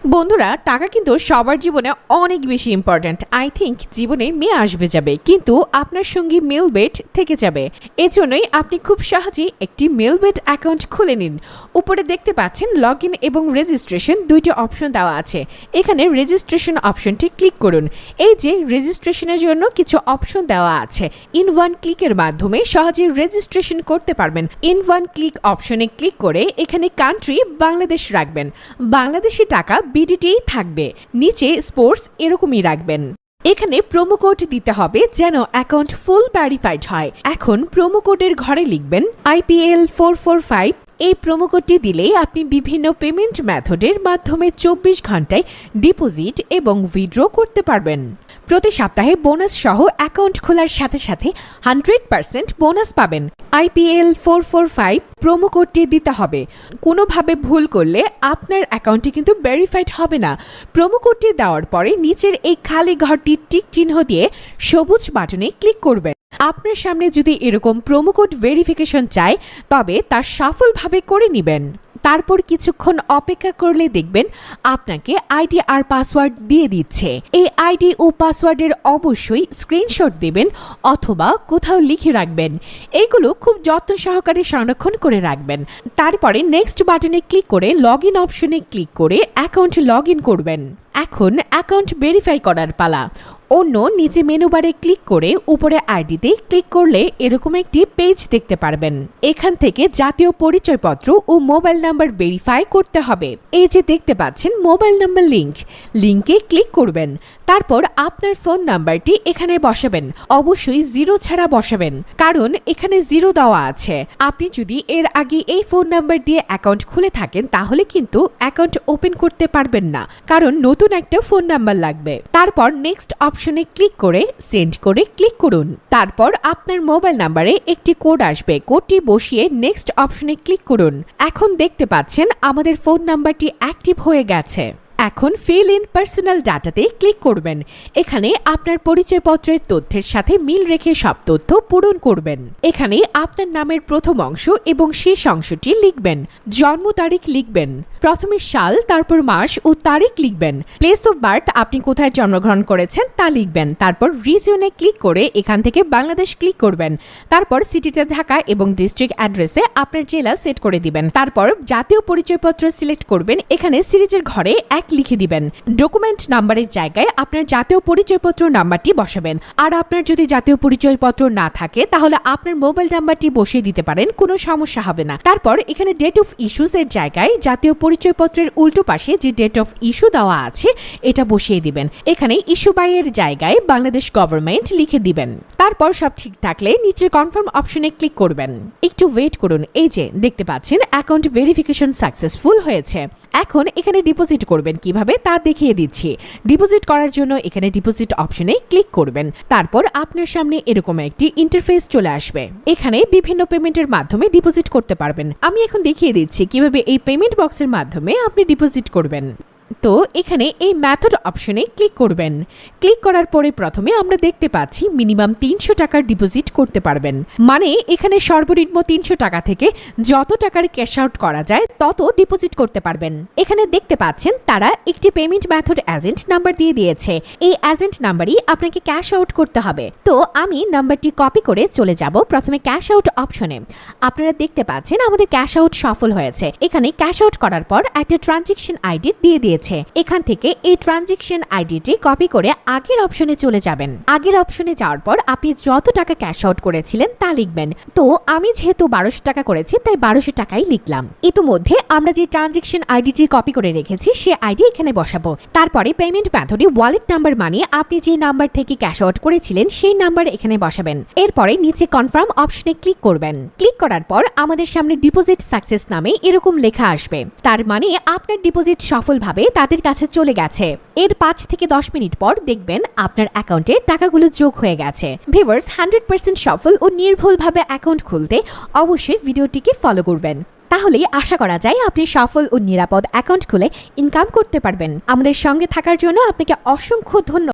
বন্ধুরা, টাকা কিন্তু সবার জীবনে অনেক বেশি ইম্পর্ট্যান্ট। আই থিঙ্ক জীবনে মেয়ে আসবে যাবে, কিন্তু আপনার সঙ্গে মেলবেট থেকে যাবে। এজন্যই আপনি খুব সহজেই একটি মেলবেট অ্যাকাউন্ট খুলে নিন। উপরে দেখতে পাচ্ছেন লগ ইন এবং রেজিস্ট্রেশন দুইটি অপশন দেওয়া আছে। এখানে রেজিস্ট্রেশন অপশনটি ক্লিক করুন। এই যে রেজিস্ট্রেশনের জন্য কিছু অপশন দেওয়া আছে, ইন ওয়ান ক্লিকের মাধ্যমে সহজে রেজিস্ট্রেশন করতে পারবেন। ইন ওয়ান ক্লিক অপশনে ক্লিক করে এখানে কান্ট্রি বাংলাদেশ রাখবেন। বাংলাদেশি টাকা বিডিটি থাকবে, নিচে স্পোর্টস এরকমই রাখবেন। এখানে প্রোমো কোড দিতে হবে যেন অ্যাকাউন্ট ফুল ভেরিফাইড হয়। এখন প্রোমো কোডের ঘরে লিখবেন IPL 445। এই প্রোমো কোডটি দিলেই আপনি বিভিন্ন পেমেন্ট মেথডের মাধ্যমে 24 ঘন্টায় ডিপোজিট এবং উইথড্র করতে পারবেন। প্রতি সপ্তাহে বোনাস সহ অ্যাকাউন্ট খোলার সাথে সাথে 100% বোনাস পাবেন। IPL 445 প্রোমো কোডটি দিতে হবে। কোনোভাবে ভুল করলে আপনার অ্যাকাউন্টটি কিন্তু ভেরিফাইড হবে না। প্রোমো কোডটি দেওয়ার পরে নিচের এই খালি ঘরটির টিক চিহ্ন দিয়ে সবুজ বাটনে ক্লিক করবেন। আপনার সামনে যদি এরকম প্রোমো কোড ভেরিফিকেশন চায় তবে তা সফলভাবে করে নেবেন। তারপর কিছুক্ষণ অপেক্ষা করলে দেখবেন আপনাকে আইডি আর পাসওয়ার্ড দিয়ে দিচ্ছে। এই আইডি ও পাসওয়ার্ডের অবশ্যই স্ক্রিনশট দেবেন অথবা কোথাও লিখে রাখবেন। এইগুলো খুব যত্ন সহকারে সংরক্ষণ করে রাখবেন। তারপরে নেক্সট বাটনে ক্লিক করে লগ ইন অপশনে ক্লিক করে অ্যাকাউন্ট লগ ইন করবেন। এখন অ্যাকাউন্ট ভেরিফাই করার পালা। অন্য নিচে মেনু বারে ক্লিক করে উপরে আইডিতে ক্লিক করলে এরকম একটি পেজ দেখতে পারবেন। এখান থেকে জাতীয় পরিচয়পত্র ও মোবাইল নাম্বার ভেরিফাই করতে হবে। এই যে দেখতে পাচ্ছেন মোবাইল নাম্বার লিংকে ক্লিক করবেন। তারপর আপনার ফোন নাম্বারটি এখানে বসাবেন। অবশ্যই 0 ছাড়া বসাবেন, কারণ এখানে 0 দেওয়া আছে। আপনি যদি এর আগে এই ফোন নাম্বার দিয়ে অ্যাকাউন্ট খুলে থাকেন তাহলে কিন্তু অ্যাকাউন্ট ওপেন করতে পারবেন না, কারণ নতুন একটা ফোন নাম্বার লাগবে। তারপর নেক্সট অপশনে ক্লিক করে সেন্ড করে ক্লিক করুন। তারপর আপনার মোবাইল নাম্বারে একটি কোড আসবে, কোডটি বসিয়ে নেক্সট অপশনে ক্লিক করুন। এখন দেখতে পাচ্ছেন আমাদের ফোন নাম্বারটি অ্যাক্টিভ হয়ে গেছে। এখন ফিল ইন পার্সোনাল ডাটাতে ক্লিক করবেন। এখানে আপনার পরিচয়পত্রের তথ্যের সাথে মিল রেখে সব তথ্য পূরণ করবেন। এখানে আপনার নামের প্রথম অংশ এবং শেষ অংশটি লিখবেন। জন্ম তারিখ লিখবেন, প্রথমে সাল, তারপর মাস ও তারিখ লিখবেন। প্লেস অফ বার্থ আপনি কোথায় জন্মগ্রহণ করেছেন তা লিখবেন। তারপর রিজিয়নে ক্লিক করে এখান থেকে বাংলাদেশ ক্লিক করবেন। তারপর সিটিতে ঢাকা এবং ডিস্ট্রিক্ট অ্যাড্রেসে আপনার জেলা সেট করে দিবেন। তারপর জাতীয় পরিচয়পত্র সিলেক্ট করবেন। এখানে সিরিজের ঘরে 1 লিখে দিবেন। ডকুমেন্ট নাম্বারের জায়গায় আপনার জাতীয় পরিচয়পত্র নাম্বারটি বসাবেন। আর আপনার যদি জাতীয় পরিচয়পত্র না থাকে তাহলে আপনার মোবাইল নাম্বারটি বসিয়ে দিতে পারেন, কোনো সমস্যা হবে না। তারপর এখানে ডেট অফ ইস্যুস এর জায়গায় জাতীয় পরিচয়পত্রের উল্টো পাশে যে ডেট অফ ইস্যু দেওয়া আছে এটা বসিয়ে দিবেন। এখানে ইস্যু বাই এর জায়গায় বাংলাদেশ গভর্নমেন্ট লিখে দিবেন। তারপর সব ঠিক থাকলে নিচের কনফার্ম অপশনে ক্লিক করবেন। একটু ওয়েট করুন। এই যে দেখতে পাচ্ছেন অ্যাকাউন্ট ভেরিফিকেশন সাকসেসফুল হয়েছে। এখন এখানে ডিপোজিট করবেন কিভাবে তা দেখিয়ে দিচ্ছি। ডিপোজিট করার জন্য এখানে ডিপোজিট অপশনে ক্লিক করবেন। তারপর আপনার সামনে এরকম একটি ইন্টারফেস চলে আসবে। এখানে বিভিন্ন পেমেন্টের মাধ্যমে ডিপোজিট করতে পারবেন। আমি এখন দেখিয়ে দিচ্ছি কিভাবে এই পেমেন্ট বক্সের মাধ্যমে আপনি ডিপোজিট করবেন। তো এখানে এই মেথড অপশনে ক্লিক করবেন। ক্লিক করার পরে প্রথমে আমরা দেখতে পাচ্ছি মিনিমাম 300 টাকার ডিপোজিট করতে পারবেন। মানে এখানে সর্বনিম্ন 300 টাকা থেকে যত টাকার ক্যাশ আউট করা যায় তত ডিপোজিট করতে পারবেন। এখানে দেখতে পাচ্ছেন তারা একটি পেমেন্ট মেথড এজেন্ট নাম্বার দিয়ে দিয়েছে। এই এজেন্ট নাম্বারই আপনাকে ক্যাশ আউট করতে হবে। তো আমি নাম্বারটি কপি করে চলে যাব প্রথমে ক্যাশ আউট অপশনে। আপনারা দেখতে পাচ্ছেন আমাদের ক্যাশ আউট সফল হয়েছে। এখানে ক্যাশ আউট করার পর একটা ট্রানজাকশন আইডি দিয়ে দিয়েছে। এখান থেকে এই ট্রানজাকশন আইডিটি কপি করে আগের অপশনে চলে যাবেন। আগের অপশনে যাওয়ার পর আপনি যত টাকা ক্যাশ আউট করেছিলেন তা লিখবেন। তো আমি যেহেতু 1200 টাকা করেছি তাই 1200 টাকাই লিখলাম। ইতিমধ্যে আমরা যে ট্রানজাকশন আইডিটি কপি করে রেখেছি সে আইডি এখানে বসাবো। তারপরে পেমেন্ট মেথডে ওয়ালেট নাম্বার মানে আপনি যে নাম্বার থেকে ক্যাশ আউট করেছিলেন সেই নাম্বার এখানে বসাবেন। এরপরে নিচে কনফার্ম অপশনে ক্লিক করবেন। ক্লিক করার পর আমাদের সামনে ডিপোজিট সাকসেস নামে এরকম লেখা আসবে। তার মানে আপনার ডিপোজিট সফলভাবে তাদের কাছে চলে গেছে। এর 5 থেকে 10 মিনিট পর দেখবেন আপনার অ্যাকাউন্টে টাকাগুলো যোগ হয়ে গেছে। ভিউয়ার্স, 100% সফল ও নির্ভুলভাবে অ্যাকাউন্ট খুলতে অবশ্যই ভিডিওটিকে ফলো করবেন। তাহলেই আশা করা যায় আপনি সফল ও নিরাপদ অ্যাকাউন্ট খুলে ইনকাম করতে পারবেন। আমাদের সঙ্গে থাকার জন্য আপনাকে অসংখ্য ধন্যবাদ।